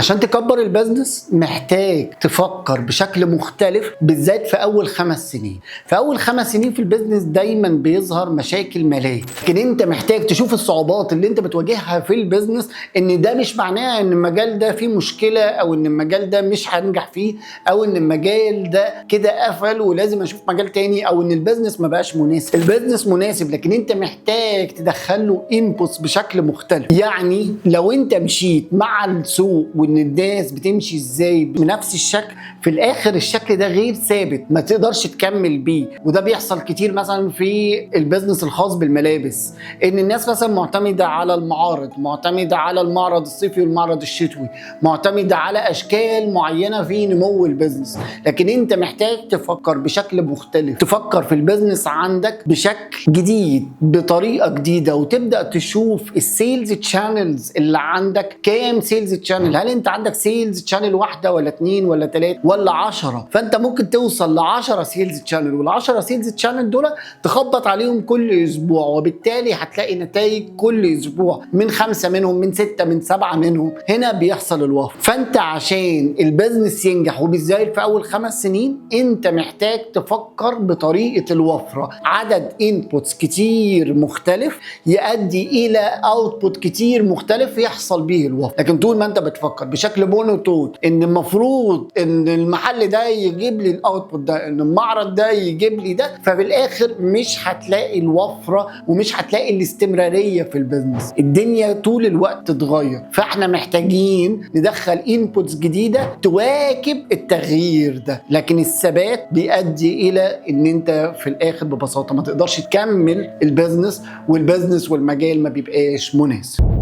عشان تكبر البيزنس محتاج تفكر بشكل مختلف، بالذات في اول 5 سنين. في اول 5 سنين في البيزنس دايما بيظهر مشاكل ماليه، لكن انت محتاج تشوف الصعوبات اللي انت بتواجهها في البيزنس، ان ده مش معناه ان المجال ده فيه مشكله، او ان المجال ده مش هنجح فيه، او ان المجال ده كده قفل ولازم اشوف مجال تاني، او ان البيزنس ما بقاش مناسب. البيزنس مناسب، لكن انت محتاج تدخله انبوتس بشكل مختلف. يعني لو انت مشيت مع السوق وان الناس بتمشي ازاي بنفس الشكل، في الاخر الشكل ده غير ثابت، ما تقدرش تكمل بيه. وده بيحصل كتير مثلا في البيزنس الخاص بالملابس، ان الناس مثلا معتمده على المعارض، معتمده على المعرض الصيفي والمعرض الشتوي، معتمده على اشكال معينه في نمو البيزنس. لكن انت محتاج تفكر بشكل مختلف، تفكر في البيزنس عندك بشكل جديد، بطريقه جديده، وتبدا تشوف السيلز تشانلز اللي عندك. كام سيلز تشانل؟ هل انت عندك سيلز تشانل واحده ولا 2 ولا 3 ولا 10؟ فانت ممكن توصل ل 10 سيلز تشانل، وال10 سيلز تشانل دول تخبط عليهم كل اسبوع، وبالتالي هتلاقي نتائج كل اسبوع من 5 منهم، من 6، من 7 منهم. هنا بيحصل الوفر. فانت عشان البيزنس ينجح، وبالذات في اول 5 سنين، انت محتاج تفكر بطريقه الوفره. عدد انبوتس كتير مختلف يؤدي الى اوتبوت كتير مختلف يحصل به الوفر. لكن طول ما انت بتفكر بشكل مونوتون ان المفروض ان المحل ده يجيب لي الاوتبوت ده، ان المعرض ده يجيب لي ده، ففي الاخر مش هتلاقي الوفره ومش هتلاقي الاستمراريه في البيزنس. الدنيا طول الوقت تتغير، فاحنا محتاجين ندخل انبوتس جديده تواكب التغيير ده. لكن الثبات بيؤدي الى ان انت في الاخر ببساطه ما تقدرش تكمل البيزنس، والبيزنس والمجال ما بيبقاش مناسب.